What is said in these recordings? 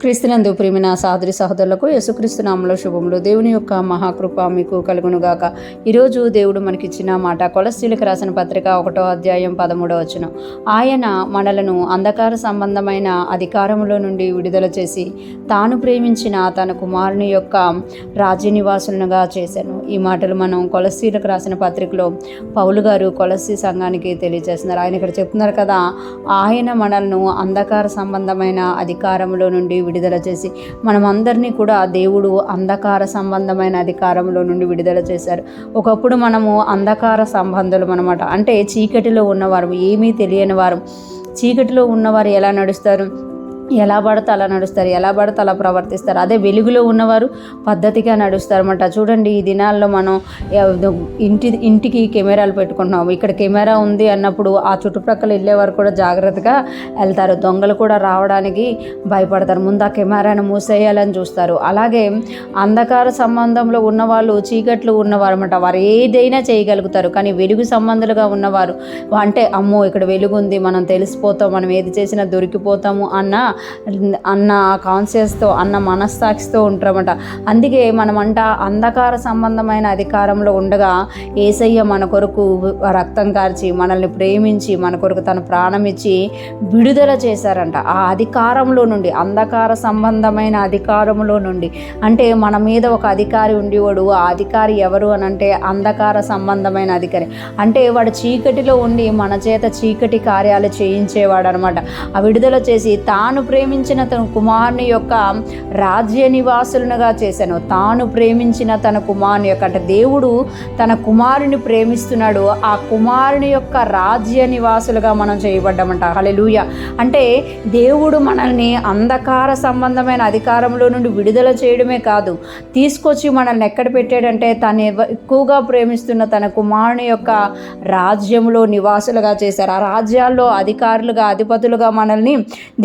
క్రీస్తునందు ప్రియమైన సహోదరి సహోదరులకు యేసుక్రీస్తు నామములో శుభములు. దేవుని యొక్క మహాకృప మీకు కలుగునుగాక. ఈరోజు దేవుడు మనకిచ్చిన మాట కొలస్సీలకు రాసిన పత్రిక 1వ అధ్యాయం 13వ వచనం. ఆయన మనలను అంధకార సంబంధమైన అధికారములో నుండి విడుదల చేసి తాను ప్రేమించిన తన కుమారుని యొక్క రాజ్య నివాసులుగా చేశాను. ఈ మాటలు మనం కొలస్సీలకు రాసిన పత్రికలో పౌలు గారు కొలస్సీ సంఘానికి తెలియజేస్తున్నారు. ఆయన ఇక్కడ చెప్తున్నారు కదా, ఆయన మనల్ని అంధకార సంబంధమైన అధికారంలో నుండి విడుదల చేసి మనమందరినీ కూడా దేవుడు అంధకార సంబంధమైన అధికారంలో నుండి విడుదల చేశారు. ఒకప్పుడు మనము అంధకార సంబంధులు అన్నమాట. అంటే చీకటిలో ఉన్నవారు, ఏమీ తెలియని వారు. చీకటిలో ఉన్నవారు ఎలా నడుస్తారు? ఎలా పడితే అలా నడుస్తారు, ఎలా పడితే అలా ప్రవర్తిస్తారు. అదే వెలుగులో ఉన్నవారు పద్ధతిగా నడుస్తారు అన్నమాట. చూడండి, ఈ దినాల్లో మనం ఇంటికి కెమెరాలు పెట్టుకుంటున్నాము. ఇక్కడ కెమెరా ఉంది అన్నప్పుడు ఆ చుట్టుప్రక్కల వెళ్ళేవారు కూడా జాగ్రత్తగా వెళ్తారు. దొంగలు కూడా రావడానికి భయపడతారు. ముందు ఆ కెమెరాను మూసేయాలని చూస్తారు. అలాగే అంధకార సంబంధంలో ఉన్నవాళ్ళు, చీకట్లు ఉన్నవారు అన్నమాట. వారు ఏదైనా చేయగలుగుతారు. కానీ వెలుగు సంబంధులుగా ఉన్నవారు అంటే అమ్మో ఇక్కడ వెలుగు ఉంది, మనం తెలిసిపోతాం, మనం ఏది చేసినా దొరికిపోతాము అన్న కాన్షియస్తో, అన్న మనస్సాక్షితో ఉంటారన్నమాట. అందుకే మనమంట అంధకార సంబంధమైన అధికారంలో ఉండగా యేసయ్య మన కొరకు రక్తం కార్చి మనల్ని ప్రేమించి మన కొరకు తన ప్రాణం ఇచ్చి విడుదల చేశారంట. ఆ అధికారంలో నుండి, అంధకార సంబంధమైన అధికారంలో నుండి. అంటే మన మీద ఒక అధికారి ఉండేవాడు. ఆ అధికారి ఎవరు అని అంటే అంధకార సంబంధమైన అధికారి. అంటే వాడు చీకటిలో ఉండి మన చేత చీకటి కార్యాలు చేయించేవాడు అనమాట. ఆ విడుదల చేసి తాను ప్రేమించిన తన కుమారుని యొక్క రాజ్య నివాసులుగా చేశాను. తాను ప్రేమించిన తన కుమారుని యొక్క, అంటే దేవుడు తన కుమారుని ప్రేమిస్తున్నాడు. ఆ కుమారుని యొక్క రాజ్య నివాసులుగా మనం చేయబడ్డామంట. హల్లెలూయా. అంటే దేవుడు మనల్ని అంధకార సంబంధమైన అధికారంలో నుండి విడుదల చేయడమే కాదు, తీసుకొచ్చి మనల్ని ఎక్కడ పెట్టాడంటే తను ఎక్కువగా ప్రేమిస్తున్న తన కుమారుని యొక్క రాజ్యంలో నివాసులుగా చేశారు. ఆ రాజ్యాల్లో అధికారులుగా, అధిపతులుగా మనల్ని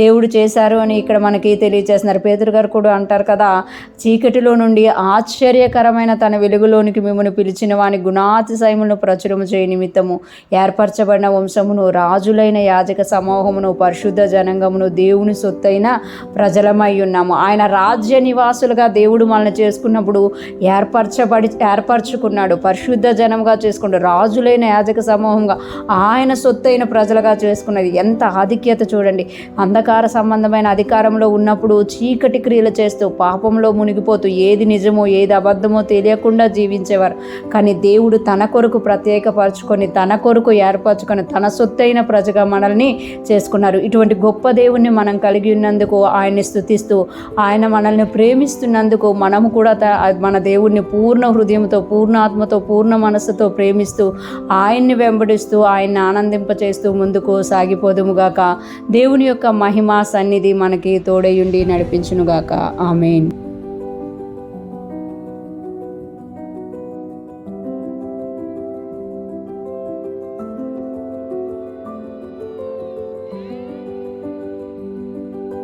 దేవుడు చేశారు అని ఇక్కడ మనకి తెలియజేస్తున్నారు. పేతురు గారు కూడా అంటారు కదా, చీకటిలో నుండి ఆశ్చర్యకరమైన తన వెలుగులోనికి మిమ్మల్ని పిలిచిన వాని గుణాతిశయములను ప్రచురము చేయ నిమిత్తము ఏర్పరచబడిన వంశమును, రాజులైన యాజక సమూహమును, పరిశుద్ధ జనాంగమును, దేవుని సొత్తైన ప్రజలమై ఉన్నాము. ఆయన రాజ్య నివాసులుగా దేవుడు మనల్ని చేసుకున్నప్పుడు ఏర్పరచుకున్నాడు. పరిశుద్ధ జనంగా చేసుకున్నాడు. రాజులైన యాజక సమూహంగా ఆయన సొత్తైన ప్రజలుగా చేసుకున్నది. ఎంత ఆధిక్యత చూడండి. అంధకార సంబంధమైన అధికారంలో ఉన్నప్పుడు చీకటి క్రియలు చేస్తూ, పాపంలో మునిగిపోతూ, ఏది నిజమో ఏది అబద్ధమో తెలియకుండా జీవించేవారు. కానీ దేవుడు తన కొరకు ప్రత్యేకపరచుకొని, తన కొరకు ఏర్పరచుకొని, తన సొత్తైన ప్రజగా మనల్ని చేసుకున్నారు. ఇటువంటి గొప్ప దేవుణ్ణి మనం కలిగి ఉన్నందుకు ఆయన్ని స్తుతిస్తూ, ఆయన మనల్ని ప్రేమిస్తున్నందుకు మనము కూడా మన దేవుణ్ణి పూర్ణ హృదయంతో, పూర్ణ ఆత్మతో, పూర్ణ మనస్సుతో ప్రేమిస్తూ, ఆయన్ని వెంబడిస్తూ, ఆయన్ని ఆనందింపచేస్తూ ముందుకు సాగిపోదుముగాక. దేవుని యొక్క మహిమ సన్నిధి మనకి తోడయుండి నడిపించునుగాక. ఆమేన్.